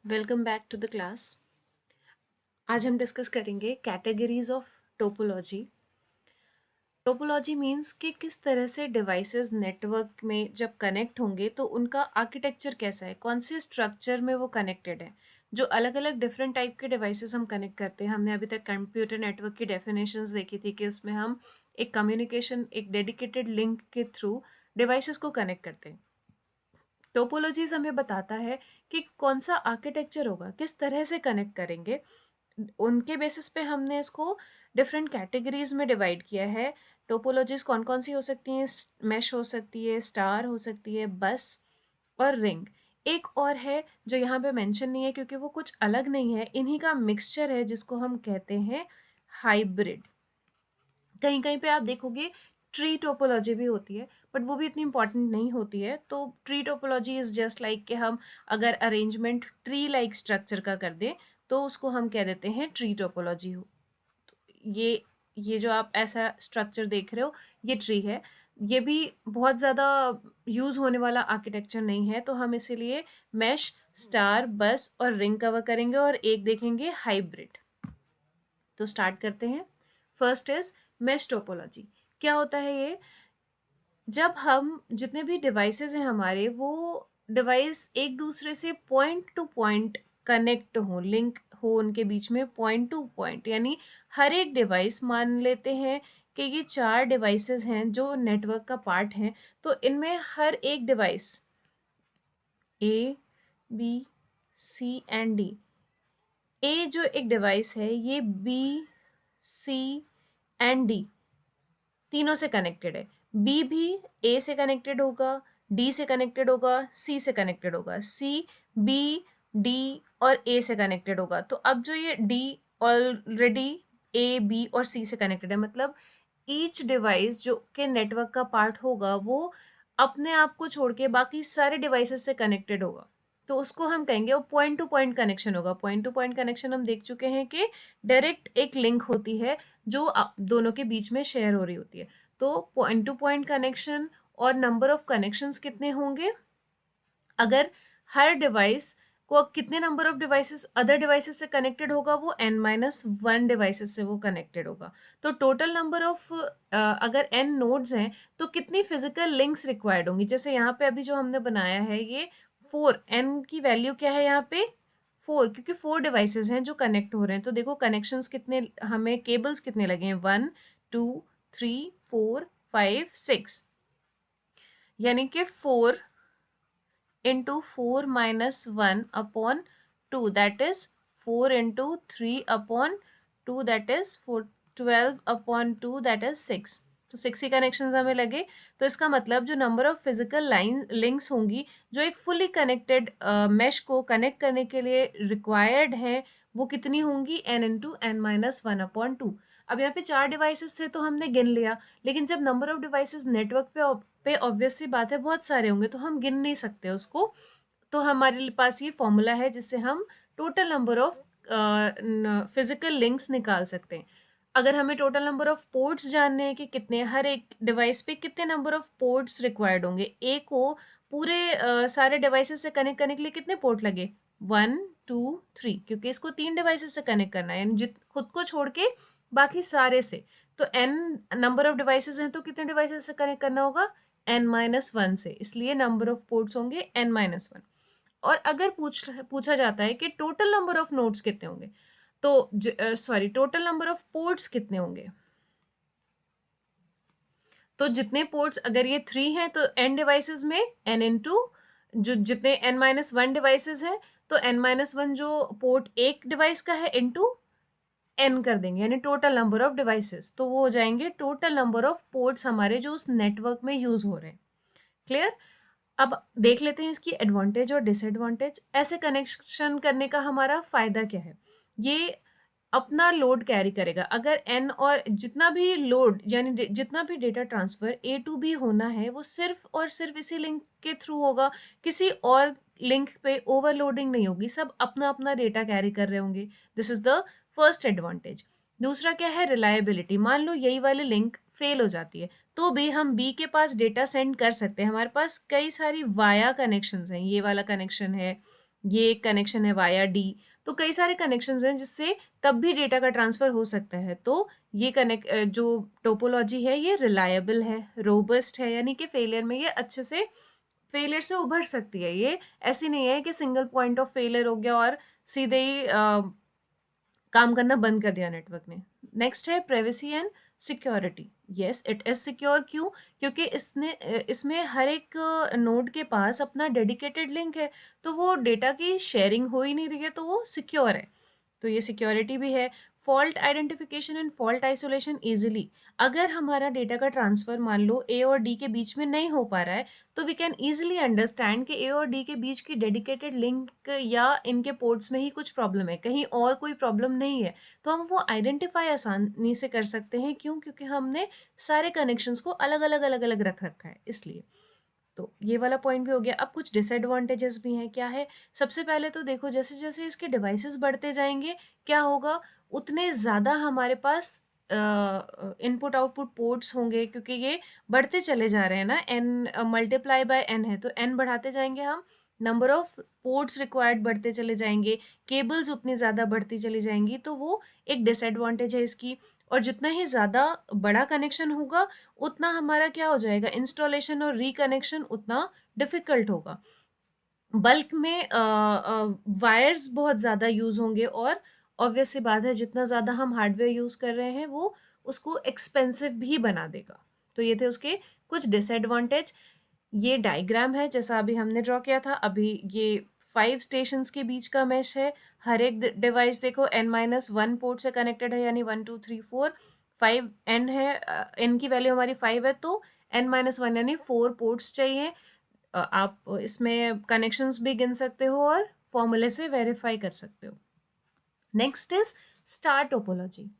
Welcome back to the class. आज हम discuss करेंगे categories of topology. Topology means कि किस तरह से डिवाइसेस नेटवर्क में जब कनेक्ट होंगे तो उनका आर्किटेक्चर कैसा है, कौन से स्ट्रक्चर में वो कनेक्टेड है। जो अलग अलग डिफरेंट टाइप के डिवाइसेस हम कनेक्ट करते हैं, हमने अभी तक कंप्यूटर नेटवर्क की डेफिनेशंस देखी थी कि उसमें हम एक कम्युनिकेशन, एक डेडिकेटेड लिंक के थ्रू डिवाइसेस को कनेक्ट करते हैं। टोपोलॉजीज हमें बताता है कि कौन सा आर्किटेक्चर होगा, किस तरह से कनेक्ट करेंगे। उनके बेसिस पे हमने इसको डिफरेंट कैटेगरीज में डिवाइड किया है। टोपोलॉजीज कौन कौन सी हो सकती हैं? मैश हो सकती है, स्टार हो सकती है, बस और रिंग। एक और है जो यहाँ पे मेंशन नहीं है क्योंकि वो कुछ अलग नहीं है, इन्हीं का मिक्सचर है जिसको हम कहते हैं हाइब्रिड। कहीं कहीं पे आप देखोगे ट्री टोपोलॉजी भी होती है, बट वो भी इतनी इंपॉर्टेंट नहीं होती है। तो tree topology is just like कि हम अगर अरेंजमेंट ट्री लाइक स्ट्रक्चर का कर दें तो उसको हम कह देते हैं ट्री टोपोलॉजी। ये ये जो आप ऐसा स्ट्रक्चर देख रहे हो, ये ट्री है। ये भी बहुत ज़्यादा यूज़ होने वाला आर्किटेक्चर नहीं है, तो हम इसीलिए मैश, स्टार, बस और रिंग कवर करेंगे और एक देखेंगे हाइब्रिड। तो स्टार्ट करते हैं। First is mesh topology. क्या होता है ये? जब हम जितने भी डिवाइसेस हैं हमारे, वो डिवाइस एक दूसरे से पॉइंट टू पॉइंट कनेक्ट हो, लिंक हो उनके बीच में, पॉइंट टू पॉइंट। यानी हर एक डिवाइस, मान लेते हैं कि ये 4 डिवाइसेस हैं जो नेटवर्क का पार्ट हैं, तो इनमें हर एक device A, B, C and D. A जो एक डिवाइस है, ये बी, सी एंड डी तीनों से कनेक्टेड है। बी भी ए से कनेक्टेड होगा, डी से कनेक्टेड होगा, सी से कनेक्टेड होगा, सी बी डी और ए से कनेक्टेड होगा। तो अब जो ये डी ऑलरेडी ए बी और सी से कनेक्टेड है, मतलब ईच डिवाइस जो के नेटवर्क का पार्ट होगा वो अपने आप को छोड़ के बाकी सारे डिवाइसेस से कनेक्टेड होगा। तो उसको हम कहेंगे वो पॉइंट टू पॉइंट कनेक्शन होगा। पॉइंट टू पॉइंट कनेक्शन हम देख चुके हैं कि डायरेक्ट एक लिंक होती है जो दोनों के बीच में शेयर हो रही होती है। तो पॉइंट टू पॉइंट कनेक्शन और नंबर ऑफ कनेक्शंस कितने होंगे? अगर हर डिवाइस को कितने number of devices other devices से कनेक्टेड होगा, वो n-1 डिवाइसेस से वो कनेक्टेड होगा। तो टोटल नंबर ऑफ अगर n नोड्स हैं तो कितनी फिजिकल लिंक्स रिक्वायर्ड होंगी? जैसे यहाँ पे अभी जो हमने बनाया है ये 4, n की वैल्यू क्या है यहाँ पे? 4, क्योंकि 4 डिवाइसेस हैं जो कनेक्ट हो रहे हैं। तो देखो कनेक्शंस कितने, हमें केबल्स कितने लगे हैं? 1 2 3 4 5 6, यानी कि 4 into 4 minus 1 upon 2, that is 4 into 3 upon 2, that is 12 upon 2, that is 6। तो 6 ही कनेक्शंस हमें लगे। तो इसका मतलब जो number of physical line links होंगी जो एक फुली कनेक्टेड मेश को कनेक्ट करने के लिए रिक्वायर्ड है, वो कितनी होंगी? n into N minus one upon two. अब यहाँ पे 4 डिवाइसेस थे तो हमने गिन लिया, लेकिन जब नंबर ऑफ डिवाइसेस नेटवर्क पे ऑब्वियस सी बात है बहुत सारे होंगे, तो हम गिन नहीं सकते उसको। तो हमारे पास ये फॉर्मूला है जिससे हम total number of physical links निकाल सकते हैं। अगर हमें टोटल नंबर ऑफ पोर्ट्स जानने हैं कि कितने, हर एक डिवाइस पे कितने नंबर ऑफ पोर्ट्स रिक्वायर्ड होंगे, ए को पूरे सारे डिवाइसेस से कनेक्ट करने के लिए कितने पोर्ट लगे? 1 2 3, क्योंकि इसको 3 डिवाइसेस से कनेक्ट करना है, यानी खुद को छोड़ के बाकी सारे से। तो n नंबर ऑफ डिवाइसेस हैं तो कितने डिवाइसेस से कनेक्ट करना होगा? n-1 से, इसलिए नंबर ऑफ पोर्ट्स होंगे n-1। और अगर पूछा जाता है कि टोटल नंबर ऑफ नोड्स कितने होंगे, तो sorry, total number of ports कितने होंगे, तो जितने पोर्ट्स, अगर ये 3 हैं तो n डिवाइसेस में n इंटू जो जितने n-1 डिवाइसेस हैं, तो n-1 जो पोर्ट एक डिवाइस का है इंटू n कर देंगे, यानी टोटल नंबर ऑफ डिवाइसेस। तो वो हो जाएंगे टोटल नंबर ऑफ पोर्ट्स हमारे जो उस नेटवर्क में यूज हो रहे हैं। क्लियर? अब देख लेते हैं इसकी एडवांटेज और डिसएडवांटेज। ऐसे कनेक्शन करने का हमारा फायदा क्या है? ये अपना लोड कैरी करेगा। अगर n और जितना भी लोड, यानी जितना भी data transfer A to B होना है, वो सिर्फ और सिर्फ इसी लिंक के थ्रू होगा, किसी और लिंक पे ओवरलोडिंग नहीं होगी, सब अपना अपना डेटा कैरी कर रहे होंगे। This is the first advantage. दूसरा क्या है? रिलायबिलिटी। मान लो यही वाली लिंक फेल हो जाती है तो भी हम बी के पास डेटा सेंड कर सकते हैं। हमारे पास कई सारी वाया कनेक्शंस हैं, ये वाला कनेक्शन है, ये एक कनेक्शन है वाया डी। तो कई सारे कनेक्शंस हैं जिससे तब भी डेटा का ट्रांसफर हो सकता है। तो ये जो टोपोलॉजी है ये रिलायबल है, रोबस्ट है, यानी कि फेलियर में ये अच्छे से फेलियर से उभर सकती है। ये ऐसी नहीं है कि सिंगल पॉइंट ऑफ फेलियर हो गया और सीधे ही काम करना बंद कर दिया नेटवर्क ने। नेक्स्ट है privacy and security. Yes, it is secure. क्यों? क्योंकि इसमें हर एक नोड के पास अपना डेडिकेटेड लिंक है, तो वो डेटा की शेयरिंग हो ही नहीं रही है, तो वो सिक्योर है। तो ये सिक्योरिटी भी है। Fault identification and fault isolation easily. अगर हमारा डेटा का ट्रांसफर मान लो ए और डी के बीच में नहीं हो पा रहा है, तो वी कैन इजीली अंडरस्टैंड कि ए और डी के बीच की डेडिकेटेड लिंक या इनके पोर्ट्स में ही कुछ प्रॉब्लम है, कहीं और कोई प्रॉब्लम नहीं है। तो हम वो आइडेंटिफाई आसानी से कर सकते हैं। क्यों? क्योंकि हमने सारे कनेक्शंस को अलग अलग अलग अलग रख रखा है, इसलिए। तो ये वाला पॉइंट भी हो गया। अब कुछ डिसएडवांटेजेस भी हैं। क्या है? सबसे पहले तो देखो, जैसे जैसे इसके डिवाइसेस बढ़ते जाएंगे, क्या होगा, उतने ज़्यादा हमारे पास इनपुट आउटपुट पोर्ट्स होंगे, क्योंकि ये बढ़ते चले जा रहे हैं ना, एन मल्टीप्लाई बाय एन है, तो एन बढ़ाते जाएंगे हम, नंबर ऑफ पोर्ट्स रिक्वायर्ड बढ़ते चले जाएंगे, केबल्स उतनी ज़्यादा बढ़ती चली जाएंगी, तो वो एक डिसएडवांटेज है इसकी। और जितना ही ज़्यादा बड़ा कनेक्शन होगा, उतना हमारा क्या हो जाएगा, इंस्टॉलेशन और रिकनेक्शन उतना डिफिकल्ट होगा। बल्क में वायर्स बहुत ज़्यादा यूज़ होंगे, और ऑब्वियस सी बात है, जितना ज़्यादा हम हार्डवेयर यूज़ कर रहे हैं वो उसको एक्सपेंसिव भी बना देगा। तो ये थे उसके कुछ डिसएडवांटेज। ये डायग्राम है जैसा अभी हमने ड्रॉ किया था। अभी ये 5 स्टेशंस के बीच का मेश है। हर एक डिवाइस देखो n-1 पोर्ट से कनेक्टेड है, यानी 1 2 3 4 5 n है। n की वैल्यू हमारी 5 है, तो n-1 यानी 4 पोर्ट्स चाहिए। आप इसमें कनेक्शंस भी गिन सकते हो और फॉर्मूले से वेरीफाई कर सकते हो। Next is star topology.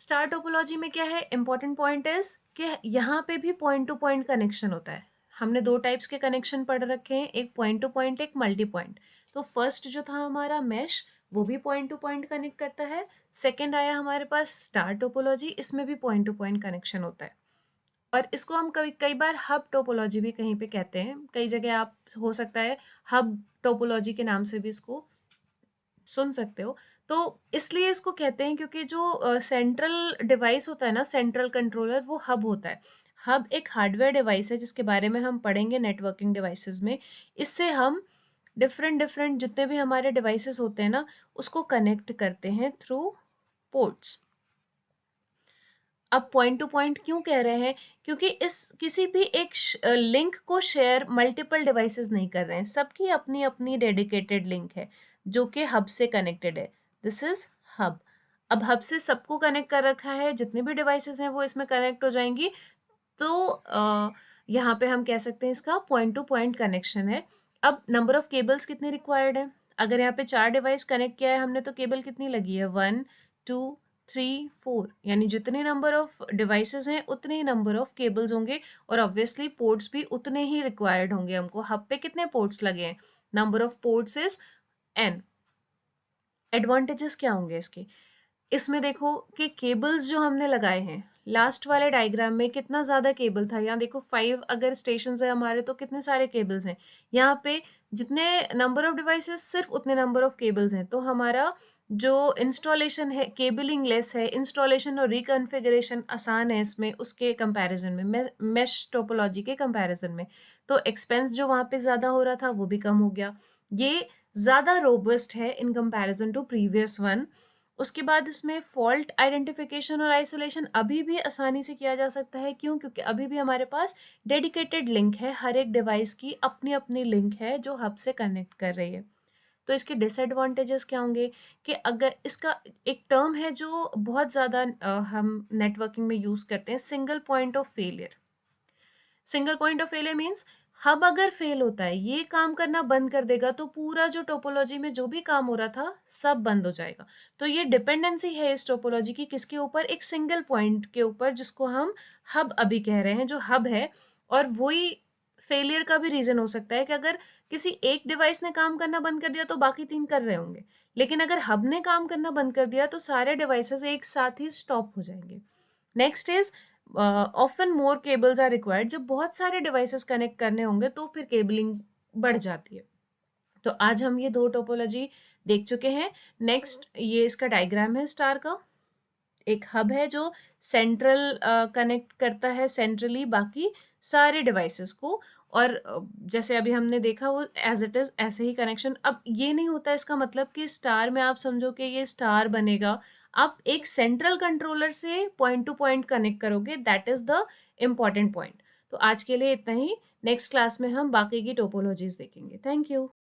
Star topology में क्या है, इंपॉर्टेंट पॉइंट इज कि यहाँ पे भी पॉइंट टू पॉइंट कनेक्शन होता है। हमने दो टाइप्स के कनेक्शन पढ़ रखे हैं, एक पॉइंट टू पॉइंट, एक मल्टी पॉइंट। तो फर्स्ट जो था हमारा मैश, वो भी पॉइंट टू पॉइंट कनेक्ट करता है। सेकेंड आया हमारे पास स्टार टोपोलॉजी, इसमें भी पॉइंट टू पॉइंट कनेक्शन होता है। और इसको हम कभी कई बार हब टोपोलॉजी भी कहीं पे कहते हैं। कई जगह आप हो सकता है हब टोपोलॉजी के नाम से भी इसको सुन सकते हो। तो इसलिए इसको कहते हैं क्योंकि जो सेंट्रल डिवाइस होता है ना, सेंट्रल कंट्रोलर, वो हब होता है। हब एक हार्डवेयर डिवाइस है जिसके बारे में हम पढ़ेंगे नेटवर्किंग डिवाइसेस में। इससे हम डिफरेंट डिफरेंट जितने भी हमारे डिवाइसेस होते हैं ना, उसको कनेक्ट करते हैं थ्रू पोर्ट्स। अब पॉइंट टू पॉइंट क्यों कह रहे हैं? क्योंकि इस किसी भी एक लिंक को शेयर मल्टीपल डिवाइसेस नहीं कर रहे हैं, सबकी अपनी अपनी डेडिकेटेड लिंक है जो कि हब से कनेक्टेड है। This is hub. अब हब से सबको कनेक्ट कर रखा है, जितने भी डिवाइसेस हैं वो इसमें कनेक्ट हो जाएंगी। तो यहाँ पे हम कह सकते हैं इसका पॉइंट टू पॉइंट कनेक्शन है। अब नंबर ऑफ केबल्स कितने रिक्वायर्ड है? अगर यहाँ पे 4 डिवाइस कनेक्ट किया है हमने, तो केबल कितनी लगी है? 1 2 3 4, यानी जितने नंबर ऑफ डिवाइसेस हैं उतने ही नंबर ऑफ केबल्स होंगे, और ऑब्वियसली पोर्ट्स भी उतने ही रिक्वायर्ड होंगे हमको। हब पे कितने पोर्ट्स लगे हैं? Number of ports is n। Advantages क्या होंगे इसके? इसमें देखो कि केबल्स जो हमने लगाए हैं, लास्ट वाले डायग्राम में कितना ज्यादा केबल था। यहाँ देखो 5 अगर स्टेशन है हमारे, तो कितने सारे केबल्स हैं। यहाँ पे जितने नंबर ऑफ डिवाइसेस, सिर्फ उतने नंबर ऑफ केबल्स हैं। तो हमारा जो इंस्टॉलेशन है केबलिंग लेस है, इंस्टॉलेशन और रिकॉन्फ़िगरेशन आसान है इसमें, उसके कंपैरिजन में, मेश टोपोलॉजी के कंपैरिजन में। तो एक्सपेंस जो वहाँ पे ज्यादा हो रहा था वो भी कम हो गया। ये ज्यादा रोबस्ट है in comparison to previous one. उसके बाद इसमें फॉल्ट आइडेंटिफिकेशन और आइसोलेशन अभी भी आसानी से किया जा सकता है। क्यों? क्योंकि अभी भी हमारे पास डेडिकेटेड लिंक है, हर एक डिवाइस की अपनी अपनी लिंक है जो हब से कनेक्ट कर रही है। तो इसके डिसएडवांटेजेस क्या होंगे? कि अगर इसका एक टर्म है जो बहुत ज़्यादा हम नेटवर्किंग में यूज़ करते हैं, single point of failure. Single point of failure means hub अगर फेल होता है, ये काम करना बंद कर देगा, तो पूरा जो टोपोलॉजी में जो भी काम हो रहा था सब बंद हो जाएगा। तो ये डिपेंडेंसी है इस टोपोलॉजी की, किसके ऊपर? एक सिंगल पॉइंट के ऊपर, जिसको हम हब अभी कह रहे हैं, जो हब है। और वही फेलियर का भी रीजन हो सकता है कि अगर किसी एक डिवाइस ने काम करना बंद कर दिया तो बाकी 3 कर रहे होंगे, लेकिन अगर हब ने काम करना बंद कर दिया तो सारे डिवाइसेस एक साथ ही स्टॉप हो जाएंगे। Next is often more cables are required. जब बहुत सारे डिवाइसेस कनेक्ट करने होंगे तो फिर केबलिंग बढ़ जाती है। तो आज हम ये 2 टोपोलॉजी देख चुके हैं। नेक्स्ट ये इसका डायग्राम है स्टार का। एक हब है जो कनेक्ट करता है सेंट्रली बाकी सारे डिवाइसेस को, और जैसे अभी हमने देखा वो एज़ इट इज़ ऐसे ही कनेक्शन। अब ये नहीं होता इसका मतलब कि स्टार में आप समझो कि ये स्टार बनेगा। आप एक सेंट्रल कंट्रोलर से पॉइंट टू पॉइंट कनेक्ट करोगे, that is the important point. तो आज के लिए इतना ही। नेक्स्ट क्लास में हम बाकी की टोपोलॉजीज़ देखेंगे। Thank you.